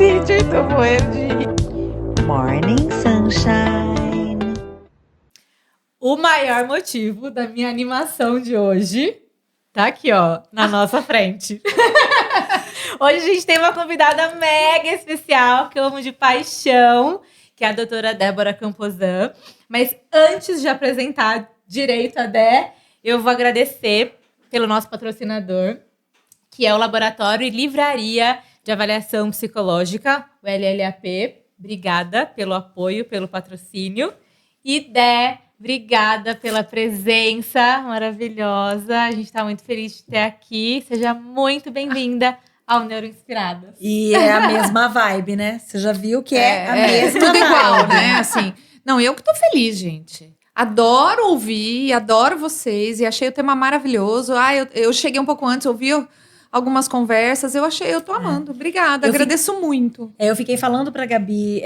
Gente, eu tô morrendo de rir. Morning Sunshine. O maior motivo da minha animação de hoje tá aqui, ó, na nossa frente. Hoje a gente tem uma convidada mega especial, que eu amo de paixão, que é a doutora Débora Camposan. Mas antes de apresentar direito a Dé, eu vou agradecer pelo nosso patrocinador, que é o Laboratório e Livraria de Avaliação Psicológica, o LLAP. Obrigada pelo apoio, pelo patrocínio. E Dé, obrigada pela presença maravilhosa. A gente está muito feliz de ter aqui. Seja muito bem-vinda ao Neuroinspiradas. E é a mesma vibe, né? Você já viu que é a mesma tudo vibe. igual, né? Assim, não, eu que tô feliz, gente. Adoro ouvir, adoro vocês e achei o tema maravilhoso. Eu cheguei um pouco antes, ouvi algumas conversas, eu tô amando. Obrigada, agradeço muito. Eu fiquei falando pra Gabi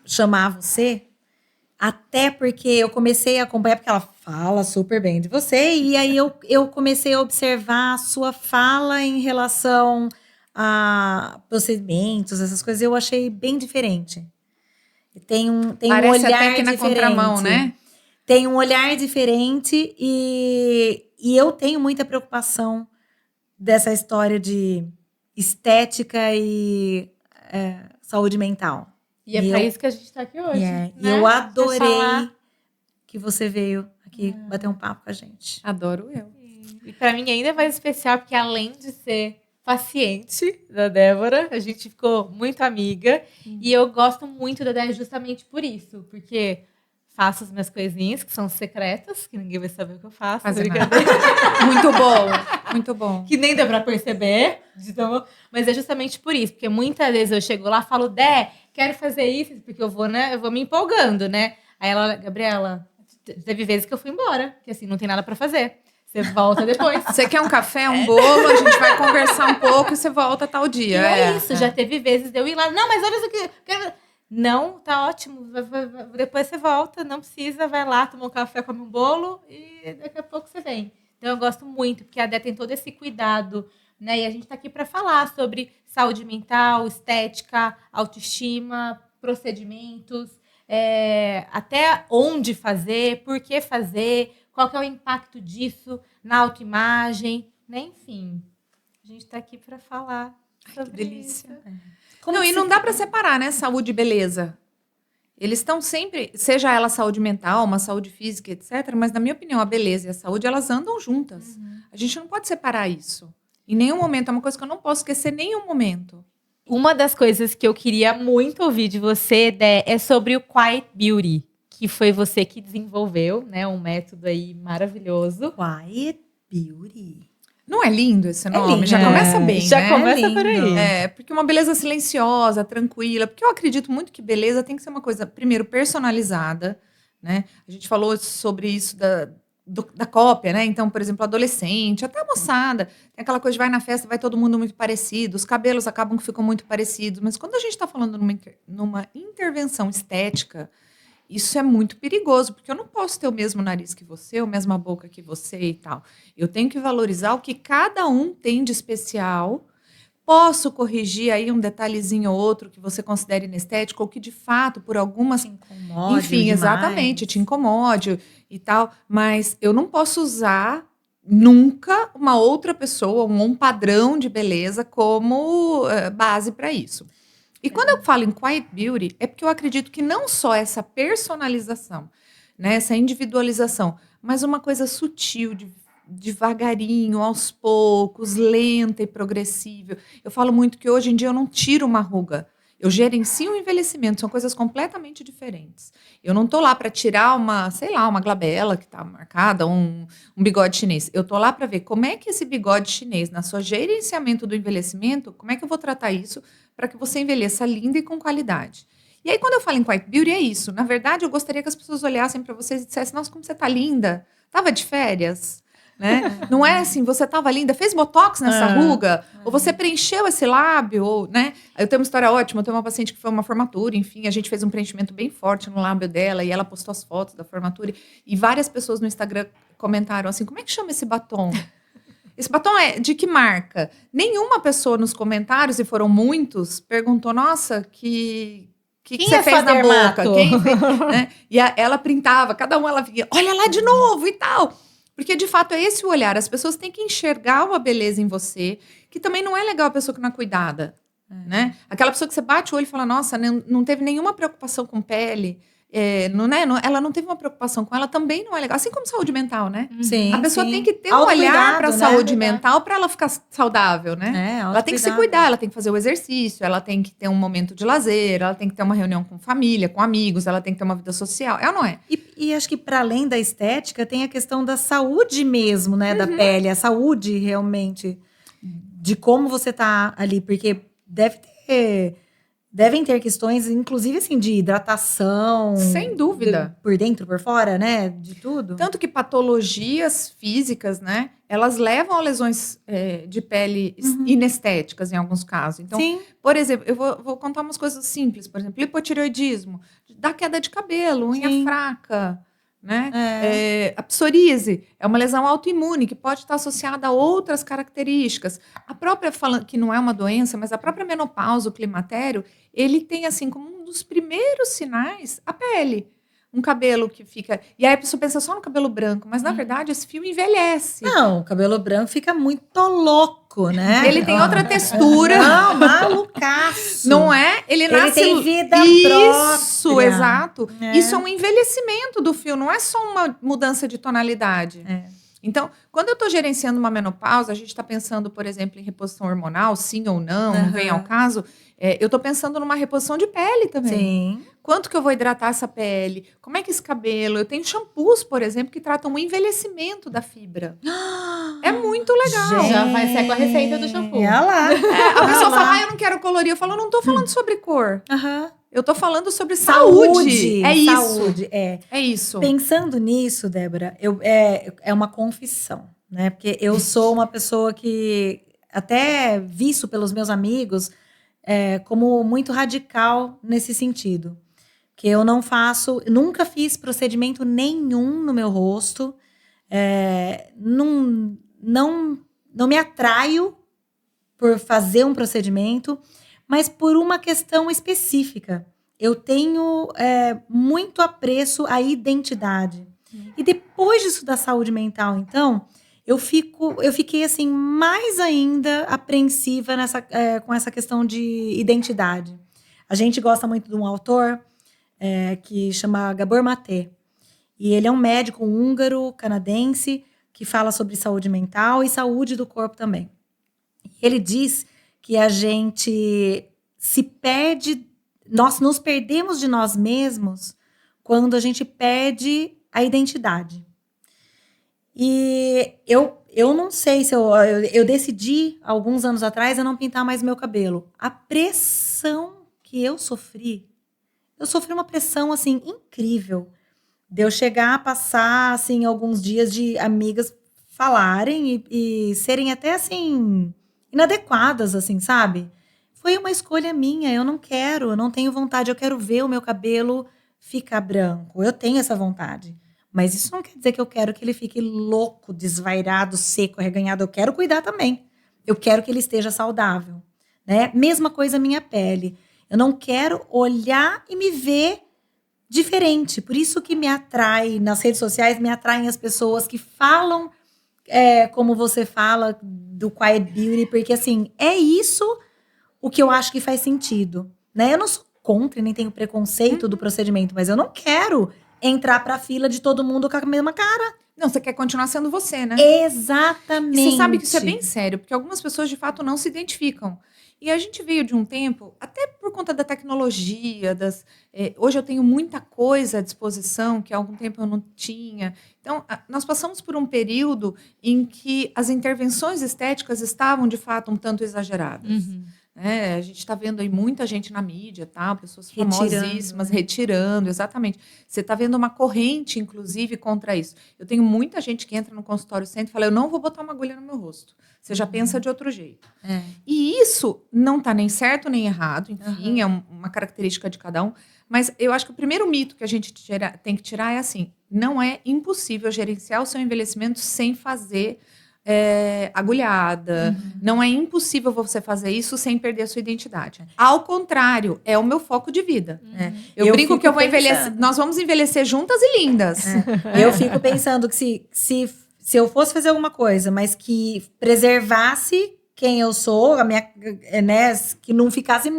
chamar você, até porque eu comecei a acompanhar, porque ela fala super bem de você, e aí eu comecei a observar a sua fala em relação a procedimentos, essas coisas, eu achei bem diferente. Tem um Parece olhar até que na diferente. contramão, né? Tem um olhar diferente e eu tenho muita preocupação dessa história de estética e saúde mental. E é pra isso que a gente tá aqui hoje. Né? Né? E eu adorei falar. que você veio aqui bater um papo com a gente. Adoro eu. E pra mim ainda é mais especial, porque além de ser paciente da Débora, a gente ficou muito amiga. E eu gosto muito da Débora justamente por isso. Porque faço as minhas coisinhas, que são secretas, que ninguém vai saber o que eu faço. Fazer nada. Muito bom, muito bom. Que nem deu pra perceber. Mas é justamente por isso. Porque muitas vezes eu chego lá e falo, Dé, quero fazer isso, porque eu vou me empolgando, né? Aí ela, Gabriela, teve vezes que eu fui embora, que assim, não tem nada pra fazer. Você volta depois. Você quer um café, um bolo, a gente vai conversar um pouco e você volta tal dia. E é isso, já teve vezes de eu ir lá. Não, mas olha isso aqui. Não, tá ótimo. Depois você volta, não precisa, vai lá, toma um café, come um bolo e daqui a pouco você vem. Então eu gosto muito, porque a Dé tem todo esse cuidado, né? E a gente tá aqui para falar sobre saúde mental, estética, autoestima, procedimentos, até onde fazer, por que fazer, qual que é o impacto disso na autoimagem, né? Enfim, a gente tá aqui para falar sobre que delícia. isso. E não dá para separar, né? Saúde e beleza. Eles estão sempre, seja ela saúde mental, uma saúde física, etc. Mas, na minha opinião, a beleza e a saúde, elas andam juntas. A gente não pode separar isso. Em nenhum momento. É uma coisa que eu não posso esquecer em nenhum momento. Uma das coisas que eu queria muito ouvir de você, Dé, é sobre o Quiet Beauty, que foi você que desenvolveu, né? Um método aí maravilhoso. Quiet Beauty. Não é lindo esse nome? lindo. Já começa bem, Já né? começa por aí. Porque uma beleza silenciosa, tranquila. Porque eu acredito muito que beleza tem que ser uma coisa, primeiro, personalizada, né? A gente falou sobre isso da cópia, né? Então, por exemplo, adolescente, até a moçada. Tem aquela coisa de vai na festa, vai todo mundo muito parecido. Os cabelos acabam que ficam muito parecidos. Mas quando a gente está falando numa intervenção estética, isso é muito perigoso, porque eu não posso ter o mesmo nariz que você, a mesma boca que você e tal. Eu tenho que valorizar o que cada um tem de especial. Posso corrigir aí um detalhezinho ou outro que você considere inestético, ou que de fato, por algumas... Te incomode Enfim, demais. exatamente, te incomode e tal. Mas eu não posso usar nunca uma outra pessoa, um padrão de beleza como base para isso. E quando eu falo em Quiet Beauty, é porque eu acredito que não só essa personalização, né, essa individualização, mas uma coisa sutil, devagarinho, aos poucos, lenta e progressível. Eu falo muito que hoje em dia eu não tiro uma ruga, eu gerencio o envelhecimento, são coisas completamente diferentes. Eu não tô lá para tirar uma glabela que está marcada, um bigode chinês. Eu tô lá para ver como é que esse bigode chinês, na sua gerenciamento do envelhecimento, como é que eu vou tratar isso para que você envelheça linda e com qualidade. E aí, quando eu falo em Quiet Beauty, é isso. Na verdade, eu gostaria que as pessoas olhassem para vocês e dissessem, nossa, como você tá linda. Tava de férias? Né? Não é assim, você tava linda, fez botox nessa ruga, ou você preencheu esse lábio, ou, né? Eu tenho uma história ótima, eu tenho uma paciente que foi uma formatura, enfim, a gente fez um preenchimento bem forte no lábio dela, e ela postou as fotos da formatura, e várias pessoas no Instagram comentaram assim, como é que chama esse batom? Esse batom é de que marca? Nenhuma pessoa nos comentários, e foram muitos, perguntou, nossa, que Quem você é fez sua na boca? dermato? Quem fez? Né? E ela printava, cada uma ela via, olha lá de novo e tal. Porque, de fato, é esse o olhar. As pessoas têm que enxergar uma beleza em você, que também não é legal a pessoa que não é cuidada. Né? Aquela pessoa que você bate o olho e fala, nossa, não teve nenhuma preocupação com pele, ela não teve uma preocupação com ela, também não é legal. Assim como saúde mental, né? Sim, A pessoa sim. tem que ter um olhar para a Autocuidado, né? saúde mental para ela ficar saudável, né? Ela tem que se autocuidado. cuidar, ela tem que fazer o exercício, ela tem que ter um momento de lazer, ela tem que ter uma reunião com família, com amigos, ela tem que ter uma vida social. É ou não é? E acho que para além da estética, tem a questão da saúde mesmo, né? Da pele, a saúde realmente, de como você tá ali, porque devem ter questões, inclusive assim, de hidratação. Sem dúvida. Por dentro, por fora, né? De tudo. Tanto que patologias físicas, né? Elas levam a lesões de pele inestéticas em alguns casos. Então, Sim. por exemplo, eu vou contar umas coisas simples. Por exemplo, hipotireoidismo, dá queda de cabelo, unha Sim. fraca, né? A psoríase é uma lesão autoimune que pode estar associada a outras características. A própria, falando que não é uma doença, mas a própria menopausa, o climatério, ele tem assim como um dos primeiros sinais a pele. Um cabelo que fica... E aí a pessoa pensa só no cabelo branco, mas na verdade esse fio envelhece. Não, o cabelo branco fica muito louco, né? Ele tem outra textura. Não, malucaço. Não é? Ele nasce... tem vida Isso, própria. exato. É. Isso é um envelhecimento do fio, não é só uma mudança de tonalidade. Então, quando eu estou gerenciando uma menopausa, a gente está pensando, por exemplo, em reposição hormonal, sim ou não vem ao caso. Eu estou pensando numa reposição de pele também. Sim. Quanto que eu vou hidratar essa pele? Como é que esse cabelo... Eu tenho shampoos, por exemplo, que tratam o envelhecimento da fibra. É muito legal. Gente, Já vai ser com a receita do shampoo. Olha lá. A pessoa fala, eu não quero colorir. Eu falo, não estou falando sobre cor. Aham. Eu tô falando sobre saúde. É isso. Saúde, É isso. Pensando nisso, Débora, é uma confissão, né? Porque eu sou uma pessoa que, até visto pelos meus amigos, como muito radical nesse sentido. Que eu nunca fiz procedimento nenhum no meu rosto. Não me atraio por fazer um procedimento, mas por uma questão específica. Eu tenho muito apreço à identidade. E depois disso da saúde mental, então, eu fiquei assim mais ainda apreensiva com essa questão de identidade. A gente gosta muito de um autor que chama Gabor Maté. E ele é um médico húngaro, canadense, que fala sobre saúde mental e saúde do corpo também. Ele diz que a gente se perde, nós nos perdemos de nós mesmos quando a gente perde a identidade. E eu não sei se eu decidi, alguns anos atrás, a não pintar mais meu cabelo. A pressão que eu sofri uma pressão, assim, incrível. De eu chegar a passar, assim, alguns dias de amigas falarem e serem até, assim, inadequadas, assim, sabe? Foi uma escolha minha, eu não tenho vontade, eu quero ver o meu cabelo ficar branco. Eu tenho essa vontade. Mas isso não quer dizer que eu quero que ele fique louco, desvairado, seco, arreganhado. Eu quero cuidar também. Eu quero que ele esteja saudável, né? Mesma coisa a minha pele. Eu não quero olhar e me ver diferente. Por isso que me atrai, nas redes sociais, me atraem as pessoas que falam como você fala, do Quiet Beauty, porque assim, é isso o que eu acho que faz sentido, né? Eu não sou contra, nem tenho preconceito do procedimento, mas eu não quero entrar pra fila de todo mundo com a mesma cara. Não, você quer continuar sendo você, né? Exatamente. E você sabe que isso é bem sério, porque algumas pessoas, de fato, não se identificam. E a gente veio de um tempo, até por conta da tecnologia, hoje eu tenho muita coisa à disposição que há algum tempo eu não tinha. Então, nós passamos por um período em que as intervenções estéticas estavam, de fato, um tanto exageradas. A gente está vendo aí muita gente na mídia, tá? Pessoas famosíssimas retirando, exatamente. Você está vendo uma corrente, inclusive, contra isso. Eu tenho muita gente que entra no consultório centro e fala, eu não vou botar uma agulha no meu rosto. Você já pensa de outro jeito. E isso não está nem certo nem errado, enfim, é uma característica de cada um. Mas eu acho que o primeiro mito que a gente tem que tirar é assim, não é impossível gerenciar o seu envelhecimento sem fazer agulhada. Não é impossível você fazer isso sem perder a sua identidade. Ao contrário, é o meu foco de vida. Eu brinco fico que eu vou envelhecer. pensando. Nós vamos envelhecer juntas e lindas. Eu fico pensando que se eu fosse fazer alguma coisa, mas que preservasse quem eu sou, a minha, né, que não ficasse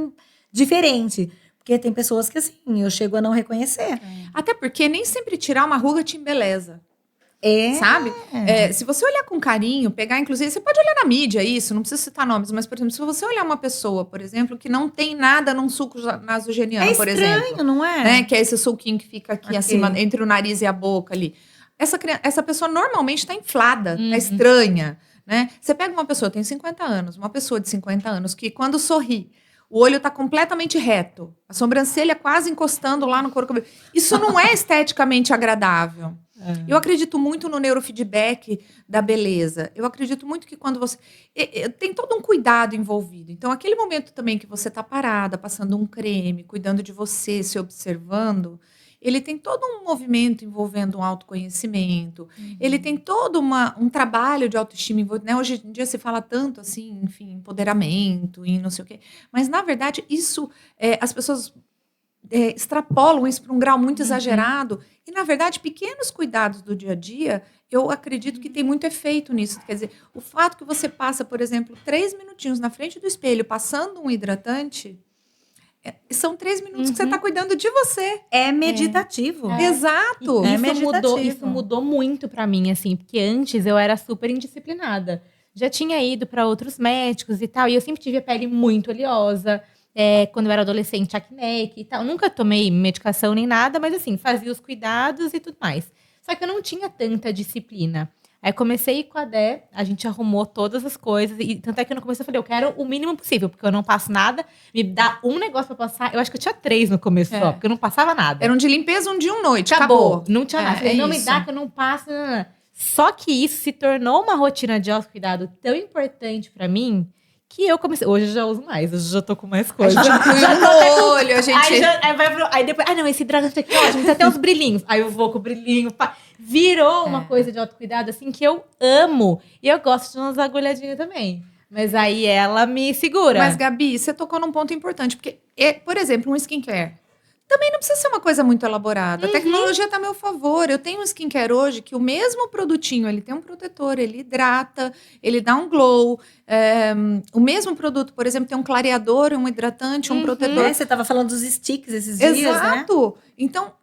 diferente. Porque tem pessoas que, assim, eu chego a não reconhecer. Até porque nem sempre tirar uma ruga te embeleza. Sabe? Se você olhar com carinho, pegar, inclusive, você pode olhar na mídia isso, não precisa citar nomes, mas, por exemplo, se você olhar uma pessoa, por exemplo, que não tem nada num suco nasogeniano, por exemplo. Estranho, não é? Né? Que é esse suquinho que fica aqui acima, entre o nariz e a boca ali. Essa pessoa normalmente está inflada, tá estranha, né? Você pega uma pessoa, tem 50 anos, uma pessoa de 50 anos, que quando sorri, o olho tá completamente reto, a sobrancelha quase encostando lá no couro cabeludo. Isso não é esteticamente agradável. Eu acredito muito no neurofeedback da beleza. Eu acredito muito que quando você... tem todo um cuidado envolvido. Então, aquele momento também que você tá parada, passando um creme, cuidando de você, se observando, ele tem todo um movimento envolvendo um autoconhecimento. Ele tem todo um trabalho de autoestima envolvido. Né? Hoje em dia se fala tanto, assim, enfim, empoderamento e não sei o quê. Mas, na verdade, isso... as pessoas... extrapolam isso para um grau muito exagerado. E, na verdade, pequenos cuidados do dia a dia, eu acredito que tem muito efeito nisso. Quer dizer, o fato que você passa, por exemplo, 3 minutinhos na frente do espelho, passando um hidratante, são 3 minutos que você está cuidando de você. É meditativo. Exato. É Isso meditativo. mudou muito pra mim, assim, porque antes eu era super indisciplinada. Já tinha ido pra outros médicos e tal, e eu sempre tive a pele muito oleosa. Quando eu era adolescente, acnéica e tal. Nunca tomei medicação nem nada, mas assim, fazia os cuidados e tudo mais. Só que eu não tinha tanta disciplina. Aí comecei com a Dé, a gente arrumou todas as coisas. E tanto é que no começo eu falei, eu quero o mínimo possível, porque eu não passo nada. Me dá um negócio pra passar. Eu acho que eu tinha 3 no começo só, porque eu não passava nada. Era um de limpeza, um dia, noite. Acabou. Acabou. Não tinha nada. Falei, não me isso. dá que eu não passo. Não. Só que isso se tornou uma rotina de autocuidado tão importante pra mim, que eu comecei... Hoje eu já uso mais, hoje eu já tô com mais A coisas. gente inclui no olho, a gente... Aí depois... não, esse hidratante aqui é ótimo, tem até uns brilhinhos. Aí eu vou com o brilhinho. Virou uma coisa de autocuidado, assim, que eu amo. E eu gosto de umas agulhadinhas também. Mas aí ela me segura. Mas, Gabi, você tocou num ponto importante. Porque, por exemplo, um skincare. Também não precisa ser uma coisa muito elaborada. A tecnologia está a meu favor. Eu tenho um skincare hoje que o mesmo produtinho, ele tem um protetor, ele hidrata, ele dá um glow. O mesmo produto, por exemplo, tem um clareador, um hidratante, um protetor. Você estava falando dos sticks esses dias, né? Exato. Então,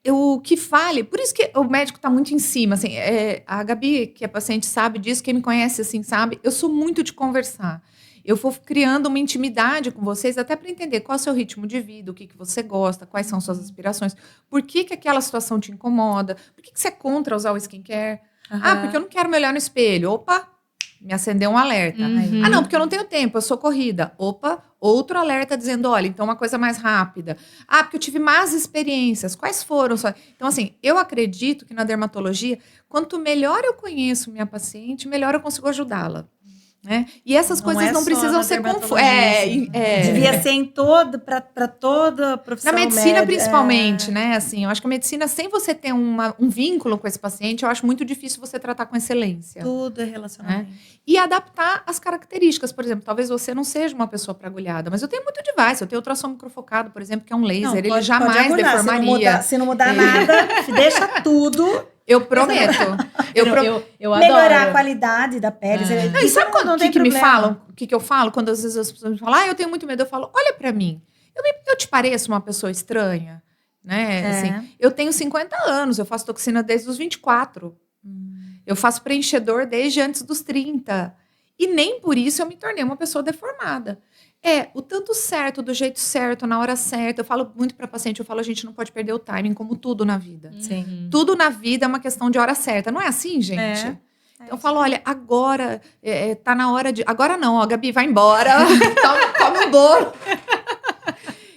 o que fale... Por isso que o médico está muito em cima. Assim, a Gabi, que é paciente, sabe disso. Quem me conhece, assim, sabe. Eu sou muito de conversar. Eu vou criando uma intimidade com vocês, até para entender qual é o seu ritmo de vida, o que você gosta, quais são suas aspirações, por que aquela situação te incomoda, por que você é contra usar o skincare? Porque eu não quero me olhar no espelho. Opa, me acendeu um alerta. Não, porque eu não tenho tempo, eu sou corrida. Opa, outro alerta dizendo, olha, então uma coisa mais rápida. Porque eu tive más experiências. Quais foram? Então, assim, eu acredito que na dermatologia, quanto melhor eu conheço minha paciente, melhor eu consigo ajudá-la. Né? E essas coisas não precisam ser confusas. Devia ser em para toda a profissão na medicina, média, principalmente, né? Assim, eu acho que a medicina, sem você ter um vínculo com esse paciente, eu acho muito difícil você tratar com excelência. Tudo é relacionamento. E adaptar as características. Por exemplo, talvez você não seja uma pessoa para agulhada, mas eu tenho muito device. Eu tenho ultrassom microfocado, por exemplo, que é um laser. Ele jamais deformaria. Se não mudar nada, deixa tudo... Eu prometo. Eu adoro. Melhorar a qualidade da pele. E sabe o que me falam? O que eu falo? Quando às vezes as pessoas me falam, eu tenho muito medo. Eu falo, olha pra mim. Eu te pareço uma pessoa estranha? Né? Assim, eu tenho 50 anos. Eu faço toxina desde os 24. Eu faço preenchedor desde antes dos 30. E nem por isso eu me tornei uma pessoa deformada. O tanto certo, do jeito certo, na hora certa. Eu falo muito para paciente, a gente não pode perder o timing, como tudo na vida. Sim. Tudo na vida é uma questão de hora certa. Não é assim, gente? Então eu falo, olha, agora tá na hora de... Agora não, ó, Gabi, vai embora. Come um bolo.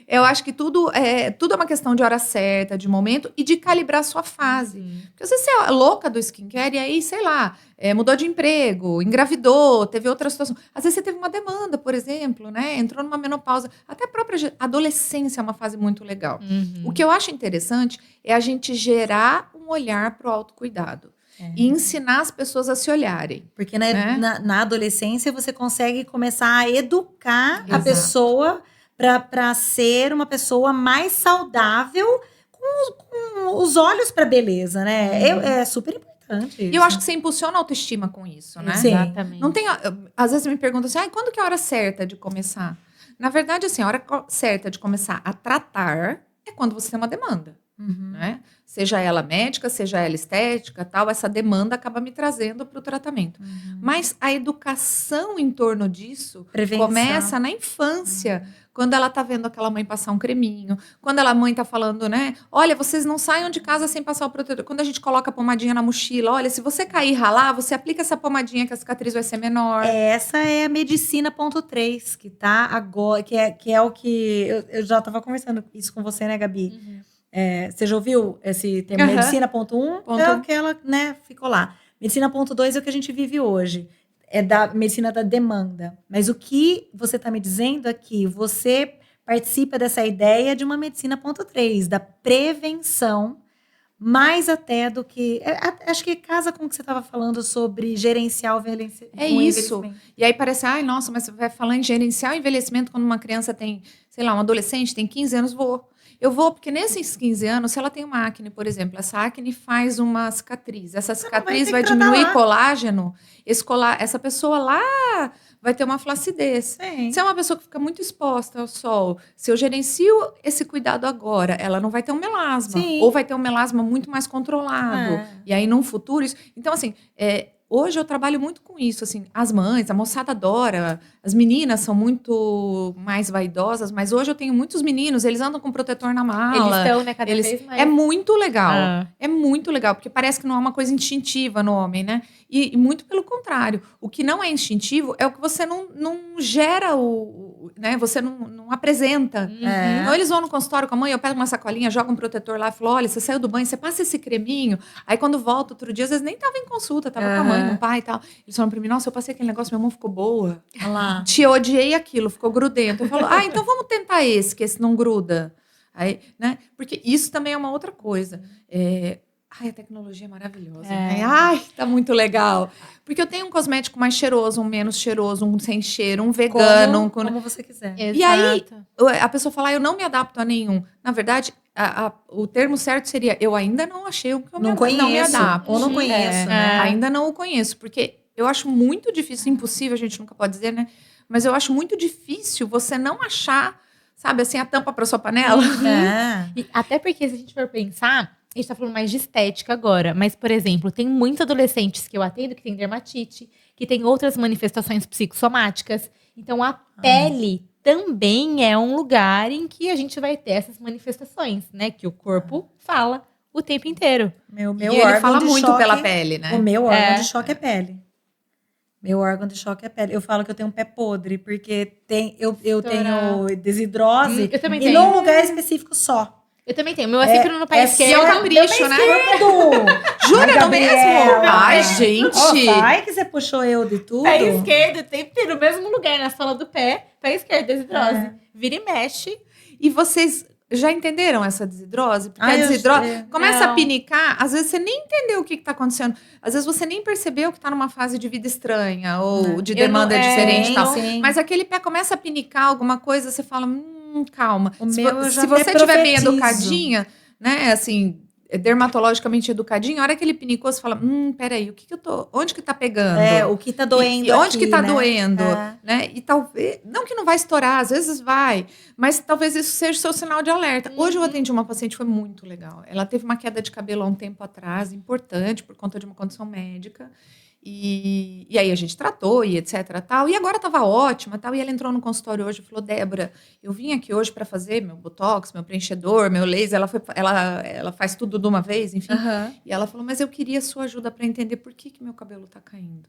Eu acho que tudo é uma questão de hora certa, de momento e de calibrar a sua fase. Porque às vezes você é louca do skincare e aí, sei lá, mudou de emprego, engravidou, teve outra situação. Às vezes você teve uma demanda, por exemplo, né? Entrou numa menopausa. Até a própria adolescência é uma fase muito legal. O que eu acho interessante é a gente gerar um olhar para o autocuidado. e ensinar as pessoas a se olharem. Porque né? na adolescência você consegue começar a educar a Exato. pessoa para ser uma pessoa mais saudável com os olhos para beleza, né? É super importante E isso. eu acho que você impulsiona a autoestima com isso, né? Sim. Exatamente. Não tem, às vezes me perguntam assim, quando que é a hora certa de começar? Na verdade, assim, a hora certa de começar a tratar é quando você tem uma demanda, Uhum. né? Seja ela médica, seja ela estética, tal, essa demanda acaba me trazendo para o tratamento. Mas a educação em torno disso Prevenção. começa na infância, quando ela tá vendo aquela mãe passar um creminho, quando a mãe tá falando, né? Olha, vocês não saiam de casa sem passar o protetor. Quando a gente coloca a pomadinha na mochila, olha, se você cair e ralar, você aplica essa pomadinha que a cicatriz vai ser menor. Essa é a medicina ponto 3, que tá agora, que é o que eu já estava conversando isso com você, né, Gabi? Você já ouviu esse termo? Aham. Medicina ponto 1 Ponto é um. o que ela, né, ficou lá. Medicina ponto 2 é o que a gente vive hoje. É da medicina da demanda. Mas o que você está me dizendo é que você participa dessa ideia de uma medicina ponto 3, da prevenção, mais até do que... acho que casa com o que você estava falando sobre gerenciar o É o isso. envelhecimento. E aí parece, ai, nossa, mas você vai falar em gerenciar o envelhecimento quando uma criança tem, sei lá, um adolescente tem 15 anos, Eu vou, porque nesses 15 anos, se ela tem uma acne, por exemplo, essa acne faz uma cicatriz. Essa cicatriz ter vai que tratar diminuir lá. colágeno. Essa pessoa lá vai ter uma flacidez. Sim. Se é uma pessoa que fica muito exposta ao sol, se eu gerencio esse cuidado agora, ela não vai ter um melasma. Sim. Ou vai ter um melasma muito mais controlado. É. E aí, num futuro... Então, assim... Hoje eu trabalho muito com isso, assim, as mães, a moçada adora, as meninas são muito mais vaidosas, mas hoje eu tenho muitos meninos, eles andam com protetor na mala. Eles estão, né, cada vez mais. É muito legal, Ah. é muito legal, porque parece que não é uma coisa instintiva no homem, né? E muito pelo contrário, o que não é instintivo é o que você não gera, né? Você não apresenta. É. Então eles vão no consultório com a mãe, eu pego uma sacolinha, jogo um protetor lá e falo, olha, você saiu do banho, você passa esse creminho, aí quando volta outro dia, às vezes nem tava em consulta, tava com a mãe, com o pai e tal. Eles falam pra mim, nossa, eu passei aquele negócio, minha mão ficou boa. Olha lá. Te odiei aquilo, ficou grudento. Eu falo, então vamos tentar esse, que esse não gruda. Aí, né? Porque isso também é uma outra coisa. A tecnologia é maravilhosa. Né? Ai, tá muito legal. Porque eu tenho um cosmético mais cheiroso, um menos cheiroso, um sem cheiro, um vegano. Como você quiser. E aí, a pessoa fala, eu não me adapto a nenhum. Na verdade, o termo certo seria, eu ainda não achei o que eu não me adapto. Ou não conheço, né? Ainda não o conheço, porque eu acho muito difícil, impossível, a gente nunca pode dizer, né? Mas eu acho muito difícil você não achar, sabe, assim, a tampa para sua panela. E até porque, se a gente for pensar, a gente tá falando mais de estética agora, mas, por exemplo, tem muitos adolescentes que eu atendo que tem dermatite, que tem outras manifestações psicossomáticas. Então, a pele também é um lugar em que a gente vai ter essas manifestações, né? Que o corpo fala o tempo inteiro. Meu E ele órgão fala de muito choque, pela pele, né? O meu órgão de choque é pele. Meu órgão de choque é pele. Eu falo que eu tenho um pé podre, porque eu tenho desidrose Eu também e tenho. num lugar específico só. Eu também tenho. O meu é sempre no pé E é esquerdo. um capricho, né? Jura, não mesmo? Ai, gente! Vai que você puxou eu de tudo. Pé esquerdo, tem no mesmo lugar, na sola do pé. Pé esquerdo, desidrose. Vira e mexe. E vocês já entenderam essa desidrose? Porque Ah, a eu desidrose sei. começa Não. a pinicar, às vezes você nem entendeu o que está acontecendo. Às vezes você nem percebeu que está numa fase de vida estranha ou de demanda diferente e tal. sim. Mas aquele pé começa a pinicar alguma coisa, você fala, calma. O Se, meu eu já se até você estiver bem profetizo. educadinha, né, assim, dermatologicamente educadinha, a hora que ele pinicou, você fala, peraí, onde que tá pegando? O que tá doendo E onde aqui, que tá né? doendo, É. né? E talvez, não que não vai estourar, às vezes vai, mas talvez isso seja o seu sinal de alerta. Hoje eu atendi uma paciente, foi muito legal. Ela teve uma queda de cabelo há um tempo atrás, importante, por conta de uma condição médica. E aí a gente tratou e etc, tal. E agora estava ótima, tal. E ela entrou no consultório hoje e falou, Débora, eu vim aqui hoje para fazer meu botox, meu preenchedor, meu laser. Ela faz tudo de uma vez, enfim. E ela falou, mas eu queria sua ajuda para entender por que meu cabelo está caindo.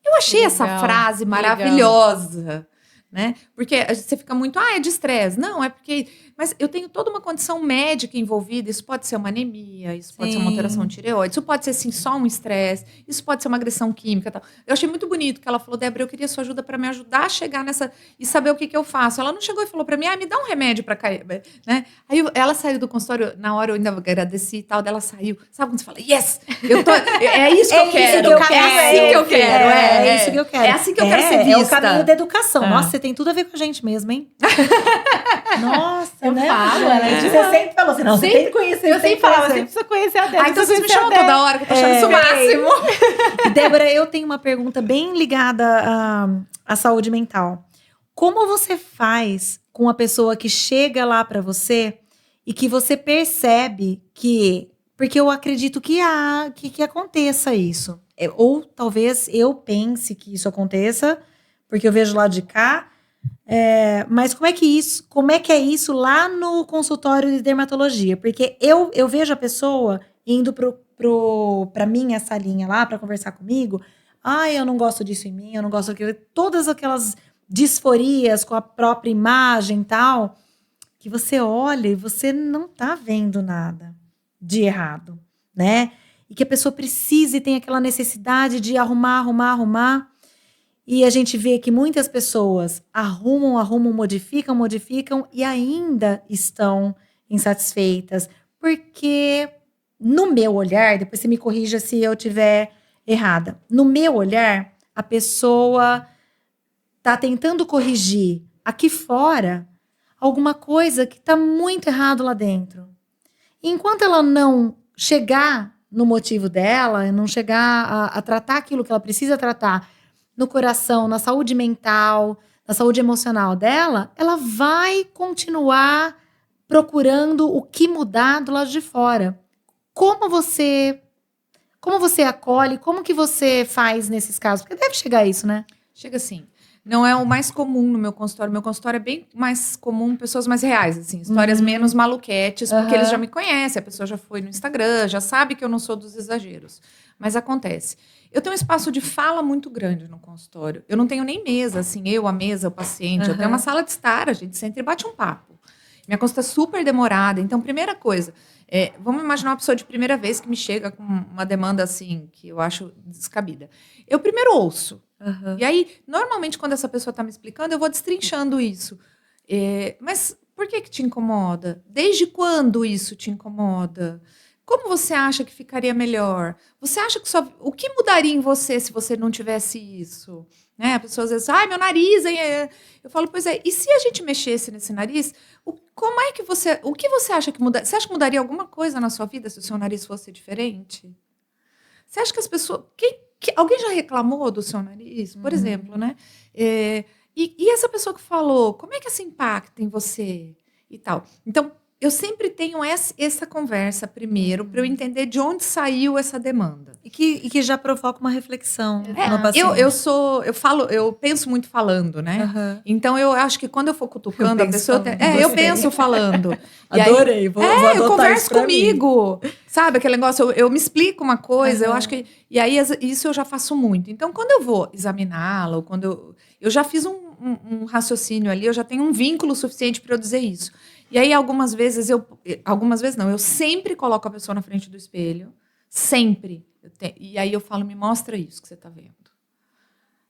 Eu achei essa Legal, frase legal. maravilhosa, né? Porque você fica muito, é de estresse. Não, é porque... Mas eu tenho toda uma condição médica envolvida. Isso pode ser uma anemia, isso pode ser uma alteração de tireoide, isso pode ser, sim, só um estresse, isso pode ser uma agressão química e tal. Eu achei muito bonito que ela falou, Débora, eu queria sua ajuda para me ajudar a chegar nessa... E saber o que eu faço. Ela não chegou e falou para mim, me dá um remédio para cair, né? Aí ela saiu do consultório, na hora eu ainda agradeci e tal, dela saiu. Sabe quando você fala, yes! É isso que eu quero. É assim que eu quero. É isso que eu quero. É assim que eu quero ser vista. É o caminho da educação. Nossa, você tem tudo a ver com a gente mesmo, hein? Nossa, Eu né? falo, Você sempre falou assim, não, você tem que conhecer. Eu sempre falava, você precisa conhecer a Débora. Então você me chama toda hora, que eu tô achando isso o máximo. Débora, eu tenho uma pergunta bem ligada à saúde mental. Como você faz com a pessoa que chega lá pra você e que você percebe que... Porque eu acredito que aconteça isso. Ou talvez eu pense que isso aconteça, porque eu vejo lá de cá. Mas como é que é isso lá no consultório de dermatologia? Porque eu vejo a pessoa indo pra minha salinha lá pra conversar comigo. Eu não gosto disso em mim, eu não gosto daquilo. Todas aquelas disforias com a própria imagem e tal, que você olha e você não tá vendo nada de errado, né? E que a pessoa precisa e tem aquela necessidade de arrumar. E a gente vê que muitas pessoas arrumam, modificam e ainda estão insatisfeitas. Porque, no meu olhar, depois você me corrija se eu estiver errada, no meu olhar, a pessoa está tentando corrigir aqui fora alguma coisa que está muito errado lá dentro. E enquanto ela não chegar no motivo dela, não chegar a tratar aquilo que ela precisa tratar, no coração, na saúde mental, na saúde emocional dela, ela vai continuar procurando o que mudar do lado de fora. Como você acolhe, como que você faz nesses casos? Porque deve chegar a isso, né? Chega assim. Não é o mais comum no meu consultório. Meu consultório é bem mais comum, pessoas mais reais, assim. Histórias menos maluquetes, porque eles já me conhecem. A pessoa já foi no Instagram, já sabe que eu não sou dos exageros. Mas acontece. Eu tenho um espaço de fala muito grande no consultório. Eu não tenho nem mesa, assim, a mesa, o paciente. Eu tenho uma sala de estar, a gente senta e bate um papo. Minha consulta é super demorada. Então, primeira coisa, vamos imaginar uma pessoa de primeira vez que me chega com uma demanda, assim, que eu acho descabida. Eu primeiro ouço. E aí, normalmente, quando essa pessoa está me explicando, eu vou destrinchando isso. Mas por que te incomoda? Desde quando isso te incomoda? Como você acha que ficaria melhor? Você acha que o que mudaria em você se você não tivesse isso? Né? A pessoa às vezes, meu nariz... Eu falo, pois é, e se a gente mexesse nesse nariz, o que você acha que mudaria? Você acha que mudaria alguma coisa na sua vida se o seu nariz fosse diferente? Você acha que as pessoas... alguém já reclamou do seu nariz, por exemplo, né? E essa pessoa que falou, como é que isso impacta em você? E tal. Então, eu sempre tenho essa conversa primeiro para eu entender de onde saiu essa demanda. E que já provoca uma reflexão no paciente. Eu penso muito falando, né? Então eu acho que quando eu for cutucando a pessoa, eu penso falando. Adorei, vou adotar eu converso isso comigo. Sabe aquele negócio, eu me explico uma coisa, eu acho que e aí isso eu já faço muito. Então quando eu vou examiná-la, ou quando eu já fiz um raciocínio ali, eu já tenho um vínculo suficiente para eu dizer isso. E aí, algumas vezes não, eu sempre coloco a pessoa na frente do espelho, sempre. E aí eu falo, me mostra isso que você está vendo.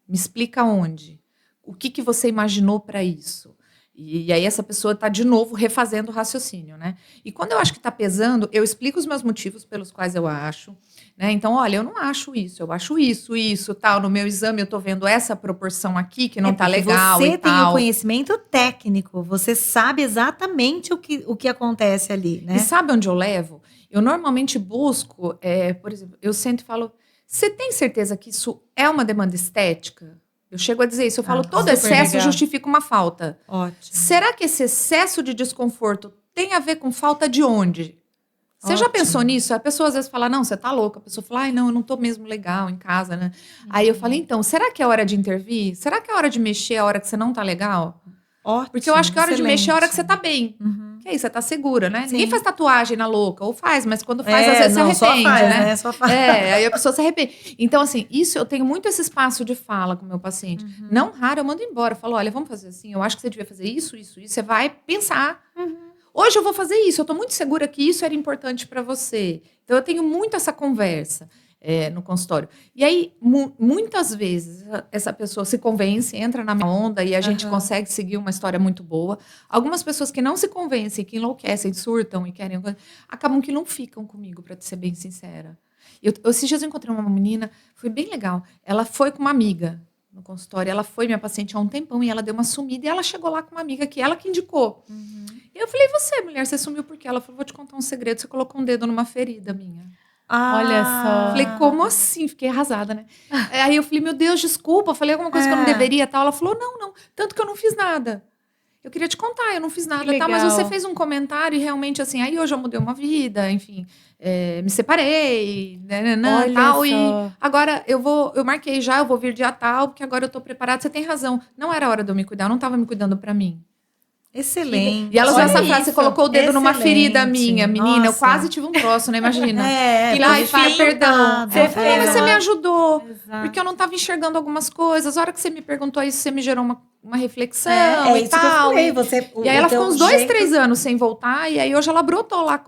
Me explica onde. O que você imaginou para isso? E aí essa pessoa está, de novo, refazendo o raciocínio, né? E quando eu acho que está pesando, eu explico os meus motivos pelos quais eu acho. Né? Então, olha, eu não acho isso, eu acho isso, tal. No meu exame eu tô vendo essa proporção aqui que não tá legal e tal. Você tem o conhecimento técnico, você sabe exatamente o que acontece ali, né? E sabe onde eu levo? Eu normalmente busco, por exemplo, eu sento e falo, você tem certeza que isso é uma demanda estética? Eu chego a dizer isso, eu falo, todo excesso justifica uma falta. Ótimo. Será que esse excesso de desconforto tem a ver com falta de onde? Você já pensou nisso? A pessoa às vezes fala, não, você tá louca. A pessoa fala, não, eu não tô mesmo legal em casa, né? Aí eu falei, então, será que é hora de intervir? Será que é hora de mexer a hora que você não tá legal? Ótimo, porque eu acho que a hora de mexer é a hora que você tá bem. Que aí você tá segura, né? Sim. Ninguém faz tatuagem na louca, ou faz, mas quando faz, às vezes não, se arrepende, só faz, né? Só faz. Aí a pessoa se arrepende. Então, assim, isso eu tenho muito esse espaço de fala com o meu paciente. Não raro, eu mando embora. Eu falo, olha, vamos fazer assim, eu acho que você devia fazer isso. Você vai pensar. Hoje eu vou fazer isso, eu tô muito segura que isso era importante para você. Então, eu tenho muito essa conversa no consultório. E aí, muitas vezes, essa pessoa se convence, entra na minha onda e a gente consegue seguir uma história muito boa. Algumas pessoas que não se convencem, que enlouquecem, surtam e querem... acabam que não ficam comigo, para ser bem sincera. Esses dias eu encontrei uma menina, foi bem legal. Ela foi com uma amiga no consultório, ela foi minha paciente há um tempão e ela deu uma sumida e ela chegou lá com uma amiga que ela que indicou. E eu falei, você, mulher, você sumiu por quê? Ela falou, vou te contar um segredo, você colocou um dedo numa ferida minha. Olha só. Falei, como assim? Fiquei arrasada, né? Aí eu falei, meu Deus, desculpa, falei alguma coisa que eu não deveria, tal. Ela falou, não, tanto que eu não fiz nada. Eu queria te contar, eu não fiz nada, tá? Mas você fez um comentário e realmente, assim, aí hoje eu mudei uma vida, enfim, me separei, Olha tal, só. e agora eu marquei já, eu vou vir dia tal, porque agora eu tô preparada, você tem razão. Não era hora de eu me cuidar, eu não tava me cuidando pra mim. Excelente. E ela usou Olha essa frase, isso. você colocou o dedo numa Excelente. ferida minha, menina, eu Nossa. quase tive um troço, né? Imagina. E lá, perfeito. pai, perdão. Você Eu falei, fez mas você uma- me ajudou. Exato. Porque eu não estava enxergando algumas coisas. A hora que você me perguntou isso, você me gerou uma reflexão É e isso que eu tal. falei. E aí ela ficou uns 2, 3 anos sem voltar. E aí hoje ela brotou lá,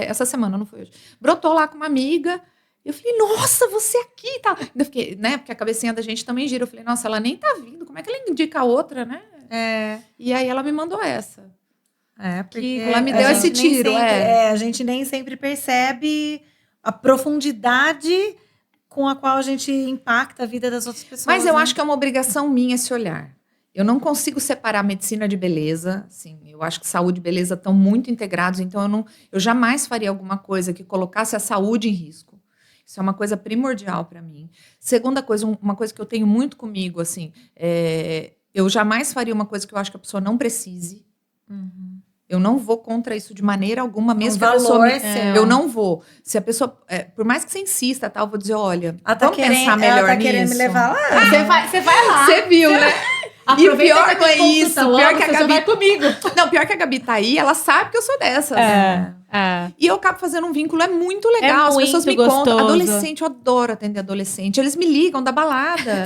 essa semana, não foi hoje. Brotou lá com uma amiga. Eu falei, nossa, você aqui e tal. Eu fiquei, né? Porque a cabecinha da gente também gira. Eu falei, nossa, ela nem tá vindo. Como é que ela indica a outra, né? E aí ela me mandou essa. Porque ela me a deu gente esse nem tiro, sempre- a gente nem sempre percebe a profundidade com a qual a gente impacta a vida das outras pessoas. Mas eu né? acho que é uma obrigação minha esse olhar. Eu não consigo separar medicina de beleza. Assim, eu acho que saúde e beleza estão muito integrados. Então, eu jamais faria alguma coisa que colocasse a saúde em risco. Isso é uma coisa primordial para mim. Segunda coisa, uma coisa que eu tenho muito comigo, assim, eu jamais faria uma coisa que eu acho que a pessoa não precise. Eu não vou contra isso de maneira alguma, mesmo que a pessoa valor me... seu. Eu não vou. Se a pessoa... por mais que você insista, tal, eu vou dizer, olha, Ela tá vamos pensar melhor ela tá nisso. querendo me levar lá. Você vai lá. Você viu, né? E o Aproveita pior que não é tem isso. consulta Pior logo, que a você já Gabi... vai comigo. Não, pior que a Gabi tá aí, ela sabe que eu sou dessas. E eu acabo fazendo um vínculo, é muito legal. As pessoas me muito contam. gostoso. Adolescente, eu adoro atender adolescente. Eles me ligam da balada.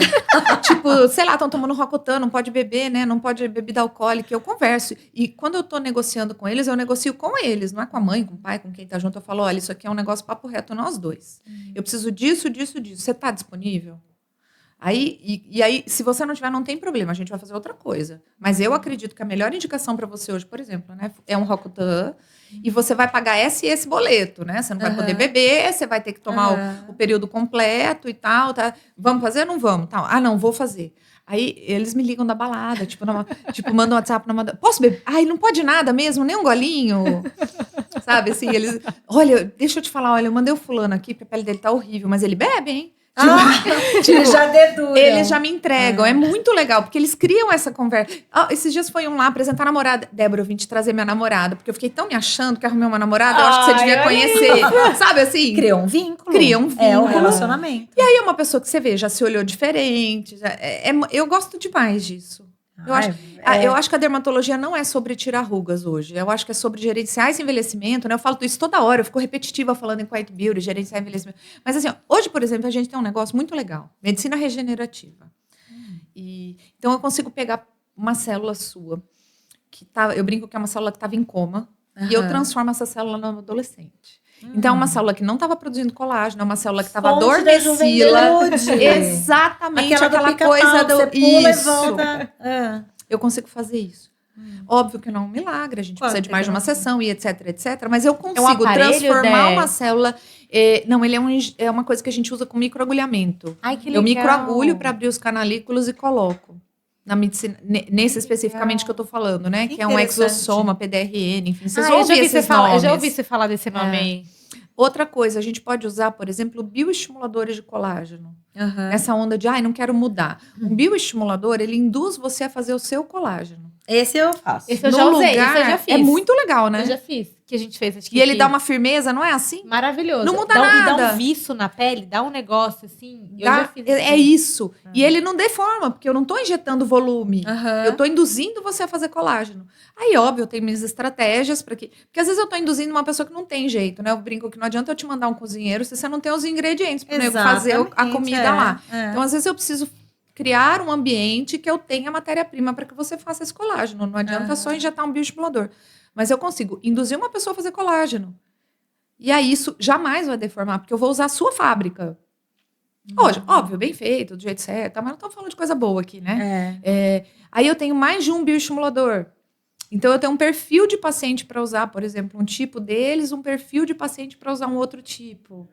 Tipo, sei lá, estão tomando Roacutan, não pode beber, né? Não pode bebida alcoólica. Eu converso. E quando eu tô negociando com eles, eu negocio com eles, não é com a mãe, com o pai, com quem tá junto. Eu falo, olha, isso aqui é um negócio papo reto, nós dois. Eu preciso disso, disso, disso. Você tá disponível? Aí, se você não tiver, não tem problema, a gente vai fazer outra coisa. Mas eu acredito que a melhor indicação para você hoje, por exemplo, né, é um Roacutan e você vai pagar esse boleto, né? Você não vai poder beber, você vai ter que tomar o período completo e tal, tá? Vamos fazer ou não vamos? Tal. Ah, não, vou fazer. Aí eles me ligam da balada, tipo mandam um WhatsApp, posso beber? Ai, não pode nada mesmo, nem um golinho. Sabe, assim, eles... Olha, deixa eu te falar, olha, eu mandei o fulano aqui, porque a pele dele tá horrível, mas ele bebe, hein? Eles já deduram. Eles já me entregam. É muito legal, porque eles criam essa conversa. Esses dias foi um lá apresentar a namorada. Débora, eu vim te trazer minha namorada, porque eu fiquei tão me achando que arrumei uma namorada, eu acho que você devia conhecer. Sabe assim? Criou um vínculo. Cria um É um vínculo. relacionamento. E aí é uma pessoa que você vê, já se olhou diferente. Eu gosto demais disso. Eu acho que a dermatologia não é sobre tirar rugas hoje. Eu acho que é sobre gerenciar esse envelhecimento, né? Eu falo isso toda hora, eu fico repetitiva falando em Quiet Beauty, gerenciar envelhecimento. Mas assim, hoje, por exemplo, a gente tem um negócio muito legal. Medicina regenerativa. Então eu consigo pegar uma célula sua, eu brinco que é uma célula que estava em coma, e eu transformo essa célula no adolescente. Então, é uma célula que não estava produzindo colágeno, é uma célula que estava Fonte da adormecida. juventude. Exatamente, aquela pica-pau coisa que do... você pula Isso. e volta. Eu consigo fazer isso. Óbvio que não é um milagre, a gente Claro, precisa de mais de uma tem que- sessão e etc, etc. Mas eu consigo aparelho, transformar Dé? uma célula... Não, ele é uma coisa que a gente usa com microagulhamento. Ai, que Eu microagulho para abrir os canalículos e coloco. Na medicina, nesse especificamente que eu tô falando, né? Que é um Interessante. exossoma, PDRN, enfim. Vocês Eu vão já ouvir ouvi você esses falar, eu nomes. já ouvi você falar desse nome aí. Outra coisa, a gente pode usar, por exemplo, bioestimuladores de colágeno. Nessa onda de, não quero mudar. Um bioestimulador, ele induz você a fazer o seu colágeno. Esse eu faço. Esse eu já usei, esse eu já fiz. É muito legal, né? Eu já fiz, que a gente fez. Acho que E ele aqui. dá uma firmeza, não é assim? Maravilhoso. Não muda E dá nada. um viço na pele, dá um negócio assim. Eu Dá- já fiz é isso. E ele não deforma, porque eu não tô injetando volume. Aham. Eu tô induzindo você a fazer colágeno. Aí, óbvio, eu tenho minhas estratégias para que. Porque às vezes eu tô induzindo uma pessoa que não tem jeito, né? Eu brinco que não adianta eu te mandar um cozinheiro se você não tem os ingredientes para fazer a Exatamente, comida lá. é. Então, às vezes, eu preciso criar um ambiente que eu tenha matéria-prima para que você faça esse colágeno. Não adianta só injetar um bioestimulador. Mas eu consigo induzir uma pessoa a fazer colágeno. E aí, isso jamais vai deformar, porque eu vou usar a sua fábrica. Hoje, óbvio, bem feito, do jeito certo, mas não estamos falando de coisa boa aqui, né? Aí eu tenho mais de um bioestimulador. Então, eu tenho um perfil de paciente para usar, por exemplo, um tipo deles, um perfil de paciente para usar um outro tipo.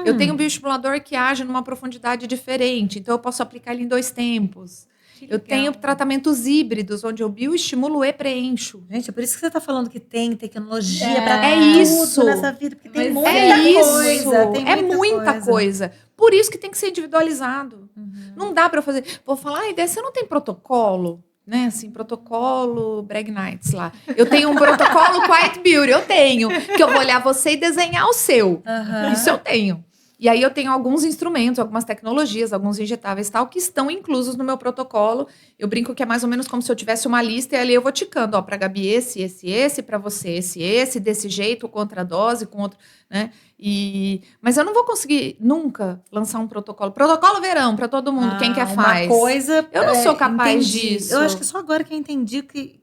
Eu tenho um bioestimulador que age numa profundidade diferente, então eu posso aplicar ele em 2 tempos. Eu tenho tratamentos híbridos, onde eu bioestimulo e preencho. Gente, é por isso que você tá falando que tem tecnologia pra É tudo isso. nessa vida, porque tem Mas muita É isso, coisa. Tem é muita coisa. Por isso que tem que ser individualizado. Não dá para fazer. Vou falar, ai, você não tem protocolo? Né, assim, protocolo Brag Nights lá. Eu tenho um protocolo Quiet Beauty, eu tenho. Que eu vou olhar você e desenhar o seu. Isso eu tenho. E aí eu tenho alguns instrumentos, algumas tecnologias, alguns injetáveis e tal, que estão inclusos no meu protocolo. Eu brinco que é mais ou menos como se eu tivesse uma lista e ali eu vou ticando, ó, pra Gabi esse, pra você esse, desse jeito, contra a dose, com outro, né? Mas eu não vou conseguir nunca lançar um protocolo. Protocolo verão pra todo mundo, quem quer faz. Uma coisa, Eu não sou capaz entendi. disso. Eu acho que só agora que eu entendi o que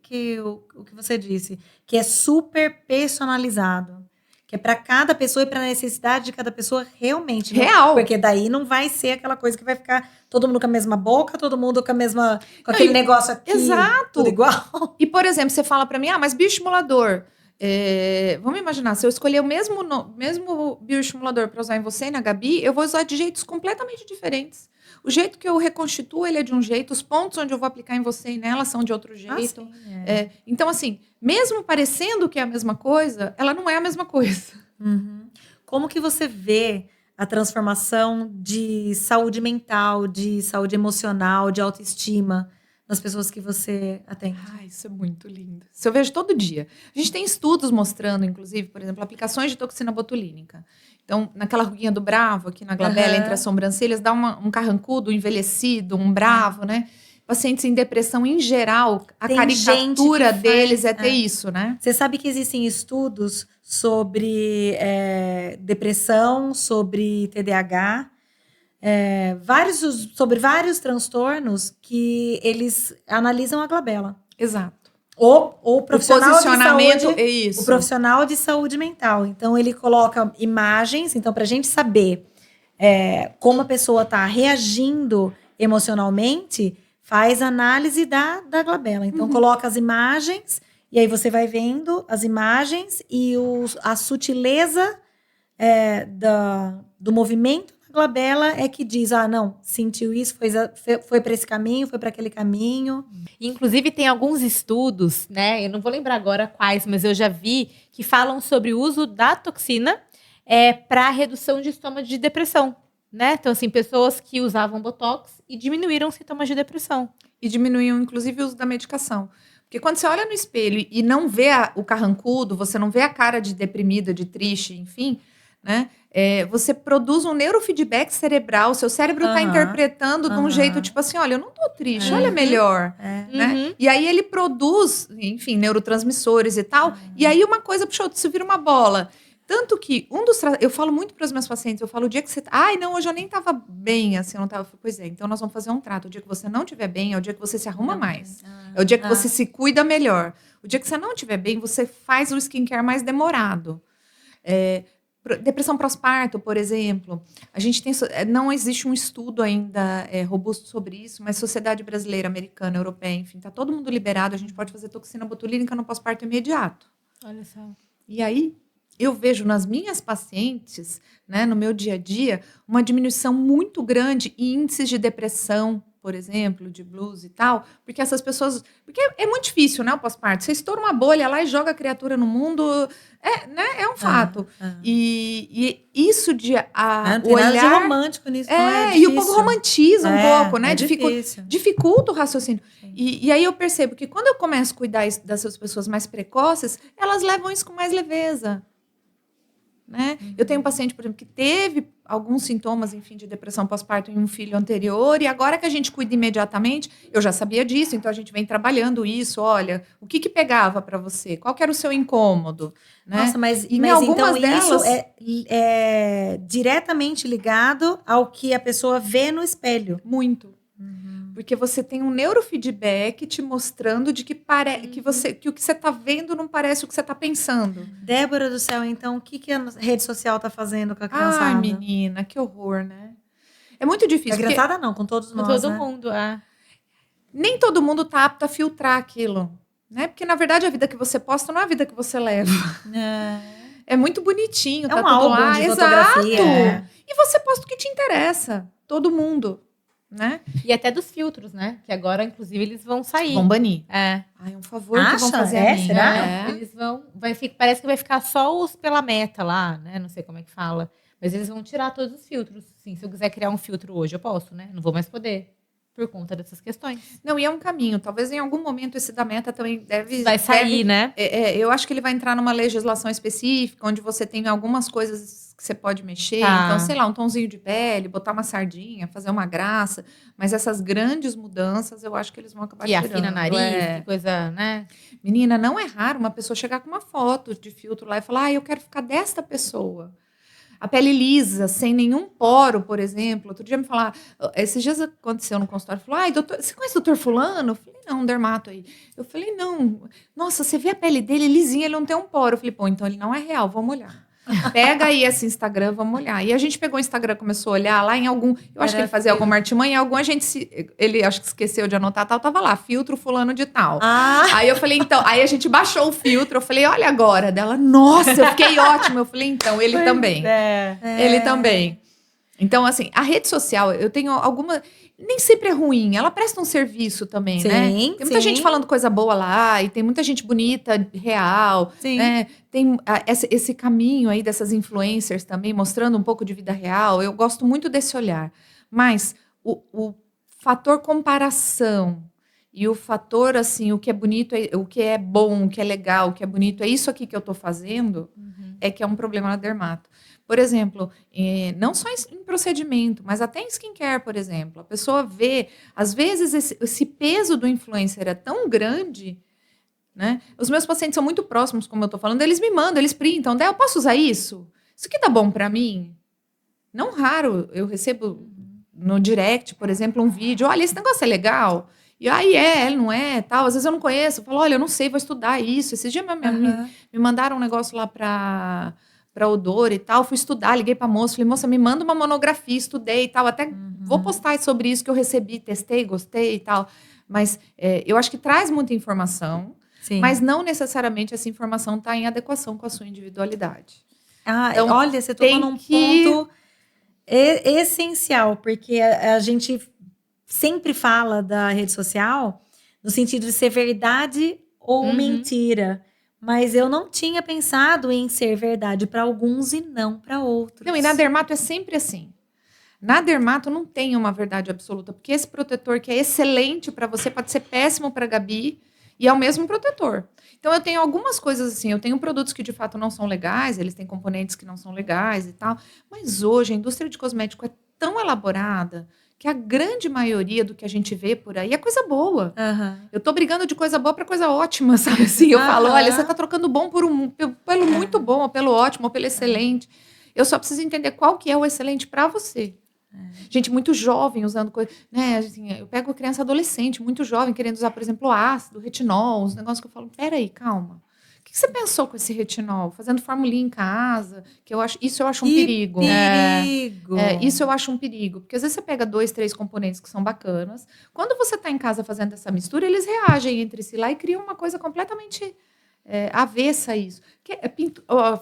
você disse, que é super personalizado. Que é para cada pessoa e para a necessidade de cada pessoa realmente. Real. Porque daí não vai ser aquela coisa que vai ficar todo mundo com a mesma boca, todo mundo com aquele negócio aqui. Exato. Tudo igual. E, por exemplo, você fala pra mim, mas bioestimulador. Vamos imaginar, se eu escolher o mesmo bioestimulador para usar em você e na Gabi, eu vou usar de jeitos completamente diferentes. O jeito que eu reconstituo ele é de um jeito, os pontos onde eu vou aplicar em você e nela são de outro jeito. Então, assim, mesmo parecendo que é a mesma coisa, ela não é a mesma coisa. Como que você vê a transformação de saúde mental, de saúde emocional, de autoestima nas pessoas que você atende? Ai, isso é muito lindo. Isso eu vejo todo dia. A gente tem estudos mostrando, inclusive, por exemplo, aplicações de toxina botulínica. Então, naquela ruguinha do bravo, aqui na glabela, entre as sobrancelhas, dá um carrancudo, um envelhecido, um bravo, né? Pacientes em depressão, em geral, a Tem caricatura gente que deles faz, é ter isso, né? Você sabe que existem estudos sobre depressão, sobre TDAH, sobre vários transtornos que eles analisam a glabela. Exato. O profissional o posicionamento de saúde, é isso. o profissional de saúde mental. Então, ele coloca imagens. Então, para a gente saber como a pessoa está reagindo emocionalmente, faz análise da glabela. Então, coloca as imagens e aí você vai vendo as imagens e a sutileza do movimento da glabela é que diz, não, sentiu isso, foi para esse caminho, foi para aquele caminho. Inclusive, tem alguns estudos, né? Eu não vou lembrar agora quais, mas eu já vi que falam sobre o uso da toxina para redução de sintomas de depressão, né? Então, assim, pessoas que usavam Botox e diminuíram sintomas de depressão. E diminuíam, inclusive, o uso da medicação. Porque quando você olha no espelho e não vê o carrancudo, você não vê a cara de deprimida, de triste, enfim, né? Você produz um neurofeedback cerebral, seu cérebro está interpretando de um jeito tipo assim, olha, eu não tô triste, olha melhor, né? E aí ele produz, enfim, neurotransmissores e tal, e aí uma coisa puxa outra, isso vira uma bola. Tanto que eu falo muito para os meus pacientes, eu falo, o dia que você... não, hoje eu nem tava bem, assim, eu não tava... Pois é, então nós vamos fazer um trato. O dia que você não estiver bem, é o dia que você se arruma mais. É o dia que você se cuida melhor. O dia que você não estiver bem, você faz o skincare mais demorado. Depressão pós-parto, por exemplo. A gente tem... Não existe um estudo ainda robusto sobre isso, mas Sociedade Brasileira, Americana, Europeia, enfim, tá todo mundo liberado, a gente pode fazer toxina botulínica no pós-parto imediato. Olha só. E aí... eu vejo nas minhas pacientes, né, no meu dia a dia, uma diminuição muito grande em índices de depressão, por exemplo, de blues e tal, porque essas pessoas... Porque é muito difícil, né, o pós-parto. Você estoura uma bolha lá e joga a criatura no mundo, é um fato. E isso de Não o tem nada de olhar... romântico nisso, não é e o difícil. povo romantiza um pouco, né? É difícil. Dificulta o raciocínio. E aí eu percebo que quando eu começo a cuidar dessas pessoas mais precoces, elas levam isso com mais leveza. Né? Eu tenho um paciente, por exemplo, que teve alguns sintomas, enfim, de depressão pós-parto em um filho anterior, e agora que a gente cuida imediatamente, eu já sabia disso, então a gente vem trabalhando isso. Olha, o que pegava para você? Qual que era o seu incômodo? Né? Nossa, mas em algumas então delas... isso é diretamente ligado ao que a pessoa vê no espelho. Muito. Porque você tem um neurofeedback te mostrando de que o que você está vendo não parece o que você está pensando. Débora do céu, então, o que a rede social tá fazendo com a criançada? Ai, menina, que horror, né? É muito difícil. A criançada não, com todos Com nós, todo né? mundo, Nem todo mundo tá apto a filtrar aquilo. Né? Porque, na verdade, a vida que você posta não é a vida que você leva. É muito bonitinho, tá um tudo álbum lá. de Exato. fotografia. E você posta o que te interessa. Todo mundo. Né? E até dos filtros, né? Que agora, inclusive, eles vão sair. Vão banir. É. Ai, um favor que vão Acha? fazer É? a mim. Será? É. Eles vão. Parece que vai ficar só os pela meta lá, né? Não sei como é que fala. Mas eles vão tirar todos os filtros. Sim, se eu quiser criar um filtro hoje, eu posso, né? Não vou mais poder. Por conta dessas questões. Não, e é um caminho. Talvez em algum momento esse da meta também Vai sair, né? Eu acho que ele vai entrar numa legislação específica, onde você tem algumas coisas que você pode mexer. Tá. Então, sei lá, um tonzinho de pele, botar uma sardinha, fazer uma graça. Mas essas grandes mudanças, eu acho que eles vão acabar E tirando. afina nariz, que coisa, né? Menina, não é raro uma pessoa chegar com uma foto de filtro lá e falar, eu quero ficar desta pessoa. A pele lisa, sem nenhum poro, por exemplo. Outro dia me falaram, esses dias aconteceu no consultório, falou, ai, doutor, você conhece o doutor fulano? Eu falei, não, um dermato aí. Eu falei, não, nossa, você vê a pele dele lisinha, ele não tem um poro. Eu falei, pô, então ele não é real, vamos olhar. Pega aí esse Instagram, vamos olhar. E a gente pegou o Instagram, começou a olhar lá em algum... Eu acho que ele fazia alguma artimanha, algum a gente... Ele acho que esqueceu de anotar, tal, tava lá, filtro fulano de tal. Aí eu falei, então... Aí a gente baixou o filtro, eu falei, olha agora. Dela, nossa, eu fiquei ótima. Eu falei, então, ele também. Ele também. Então, assim, a rede social, eu tenho alguma... Nem sempre é ruim, ela presta um serviço também, né? Tem muita gente falando coisa boa lá, e tem muita gente bonita, real, né? Tem esse caminho aí dessas influencers também, mostrando um pouco de vida real. Eu gosto muito desse olhar. Mas o fator comparação e o fator, assim, o que é bonito, o que é bom, o que é legal, o que é bonito, é isso aqui que eu tô fazendo, é que é um problema na dermato. Por exemplo, não só em procedimento, mas até em skincare, por exemplo. A pessoa vê, às vezes, esse peso do influencer é tão grande, né? Os meus pacientes são muito próximos, como eu estou falando, eles me mandam, eles printam. Eu posso usar isso? Isso aqui dá bom para mim? Não raro, eu recebo no direct, por exemplo, um vídeo. Olha, esse negócio é legal. E aí não é, tal. Às vezes eu não conheço. Eu falo, olha, eu não sei, vou estudar isso. Esses dias me mandaram um negócio lá para odor e tal, fui estudar, liguei pra moça, falei, moça, me manda uma monografia, estudei e tal, até vou postar sobre isso que eu recebi, testei, gostei e tal, mas eu acho que traz muita informação, mas não necessariamente essa informação está em adequação com a sua individualidade. Então, olha, você tocou num ponto essencial, porque a gente sempre fala da rede social no sentido de ser verdade ou mentira. Mas eu não tinha pensado em ser verdade para alguns e não para outros. Não, e na dermato é sempre assim. Na dermato não tem uma verdade absoluta, porque esse protetor que é excelente para você pode ser péssimo para a Gabi e é o mesmo protetor. Então eu tenho algumas coisas assim, eu tenho produtos que de fato não são legais, eles têm componentes que não são legais e tal, mas hoje a indústria de cosmético é tão elaborada que a grande maioria do que a gente vê por aí é coisa boa. Eu tô brigando de coisa boa para coisa ótima, sabe? Assim, eu falo, olha, você tá trocando bom pelo muito bom, ou pelo ótimo, ou pelo excelente. Eu só preciso entender qual que é o excelente para você. Gente muito jovem usando coisa, né? Assim, eu pego criança adolescente, muito jovem, querendo usar, por exemplo, ácido, retinol, uns negócios que eu falo, peraí, calma. O que você pensou com esse retinol? Fazendo formulinha em casa, que isso eu acho um perigo. Isso eu acho um perigo, porque às vezes você pega 2, 3 componentes que são bacanas. Quando você está em casa fazendo essa mistura, eles reagem entre si lá e criam uma coisa completamente avessa a isso.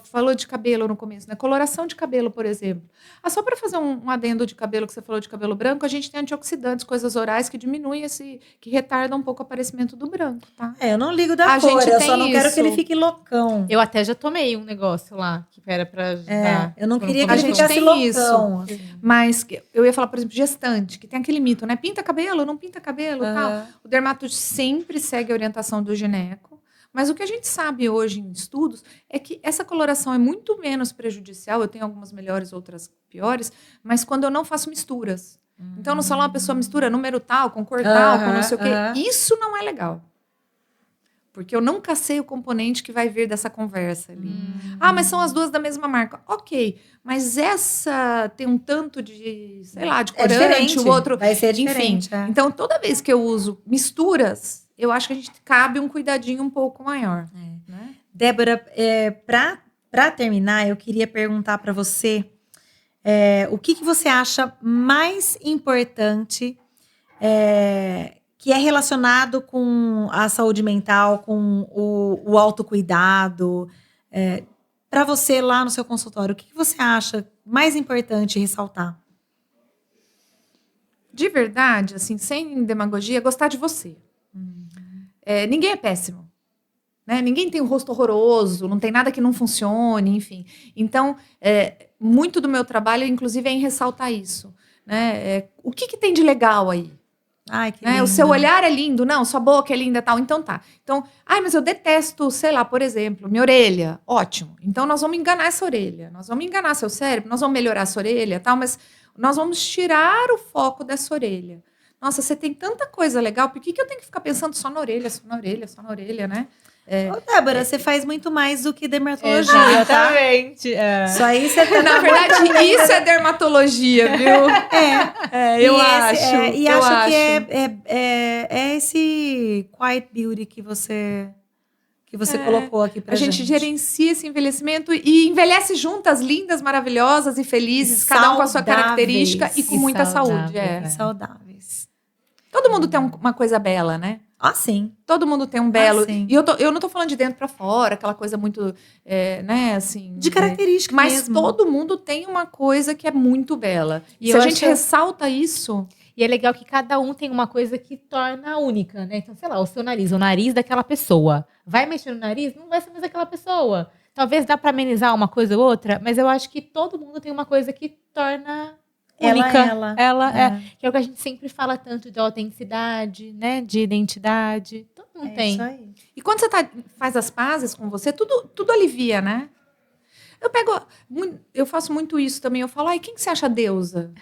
Falou de cabelo no começo, né? Coloração de cabelo, por exemplo. Só para fazer um adendo de cabelo, que você falou de cabelo branco, a gente tem antioxidantes, coisas orais que diminuem que retardam um pouco o aparecimento do branco, tá? Eu não ligo da A cor, gente eu tem só não quero isso. que ele fique loucão. Eu até já tomei um negócio lá, que era pra ajudar. Eu não queria que A ele gente ficasse tem loucão. isso. assim. Mas eu ia falar, por exemplo, gestante, que tem aquele mito, né? Pinta cabelo, não pinta cabelo, tal. O dermato sempre segue a orientação do gineco. Mas o que a gente sabe hoje em estudos é que essa coloração é muito menos prejudicial. Eu tenho algumas melhores, outras piores, mas quando eu não faço misturas. Então, no salão, a pessoa mistura número tal, com cor tal, com não sei o quê. Isso não é legal. Porque eu nunca sei o componente que vai vir dessa conversa ali. Mas são as duas da mesma marca. Ok, mas essa tem um tanto de, sei lá, de corante, diferente. o outro... Vai ser Enfim, diferente. então toda vez que eu uso misturas, eu acho que a gente cabe um cuidadinho um pouco maior. Né? Débora, para terminar, eu queria perguntar para você o que você acha mais importante que é relacionado com a saúde mental, com o autocuidado. Para você lá no seu consultório, o que você acha mais importante ressaltar? De verdade, assim, sem demagogia, gostar de você. Ninguém é péssimo. Né? Ninguém tem um rosto horroroso, não tem nada que não funcione, enfim. Então, muito do meu trabalho, inclusive, é em ressaltar isso. Né? O que tem de legal aí? Ai, que Né? lindo. O seu olhar é lindo, não, sua boca é linda, tal. Então tá. Então, mas eu detesto, sei lá, por exemplo, minha orelha. Ótimo. Então nós vamos enganar essa orelha, nós vamos enganar seu cérebro, nós vamos melhorar essa orelha, tal, mas nós vamos tirar o foco dessa orelha. Nossa, você tem tanta coisa legal, por que eu tenho que ficar pensando só na orelha, só na orelha, só na orelha, né? Ô, Débora, você faz muito mais do que dermatologia, tá? Exatamente. Isso aí você tá Na verdade, isso é dermatologia, viu? Eu acho. Eu acho que é esse quiet beauty que você colocou aqui pra A gente gerencia esse envelhecimento e envelhece juntas, lindas, maravilhosas e felizes, cada um com a sua característica e com muita saúde. Saudáveis. Todo mundo tem uma coisa bela, né? Sim. Todo mundo tem um belo. Sim. E eu não tô falando de dentro pra fora, aquela coisa muito, né, assim. De característica mas mesmo. todo mundo tem uma coisa que é muito bela. E se a gente ressalta isso. E é legal que cada um tem uma coisa que torna única, né? Então, sei lá, o seu nariz, o nariz daquela pessoa. Vai mexer no nariz, não vai ser mais aquela pessoa. Talvez dá pra amenizar uma coisa ou outra, mas eu acho que todo mundo tem uma coisa que torna única. Ela que é o que a gente sempre fala tanto de autenticidade, né? De identidade. Todo mundo tem. Isso aí. E quando você faz as pazes com você, tudo alivia, né? Eu faço muito isso também. Eu falo, quem que você acha deusa?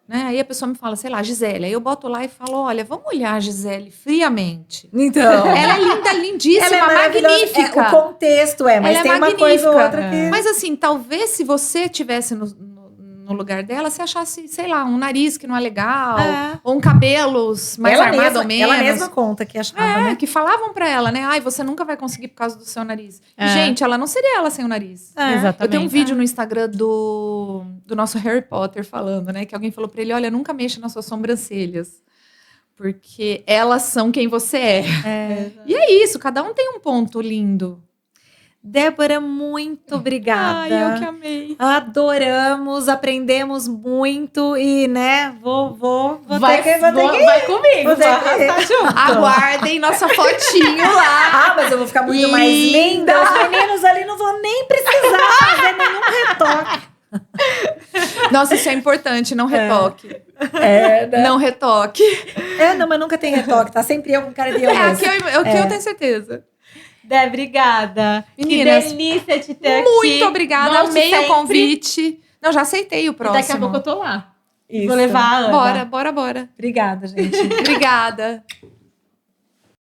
Né? Aí a pessoa me fala, sei lá, Gisele. Aí eu boto lá e falo, olha, vamos olhar a Gisele friamente. Então. Ela é linda, lindíssima, ela é magnífica. O contexto mas ela tem é uma coisa ou outra que... Mas assim, talvez se você tivesse no lugar dela, você achasse, sei lá, um nariz que não é legal, ou um cabelos mais armado ou menos. Ela mesma conta que achava, né? Que falavam pra ela, né? Você nunca vai conseguir por causa do seu nariz. E, gente, ela não seria ela sem o nariz. Exatamente. Eu tenho um vídeo no Instagram do nosso Harry Potter falando, né? Que alguém falou pra ele, olha, nunca mexa nas suas sobrancelhas. Porque elas são quem você é. E é isso, cada um tem um ponto lindo. Débora, muito obrigada. Eu que amei. Adoramos, aprendemos muito e, né, vou vai ter que vai comigo. Vou ter que... Aguardem nossa fotinho lá. Mas eu vou ficar muito mais linda. Os meninos ali não vão nem precisar fazer nenhum retoque. Nossa, isso é importante, não retoque. Né? Não retoque. Não, mas nunca tem retoque, tá sempre eu com cara de eu eu tenho certeza. Dé, obrigada. Meninas, que delícia te ter aqui. Muito obrigada, Volte amei sempre. o convite. Não, já aceitei o próximo. E daqui a pouco eu tô lá. Isso. Vou levar a Ana. Bora. Obrigada, gente. Obrigada.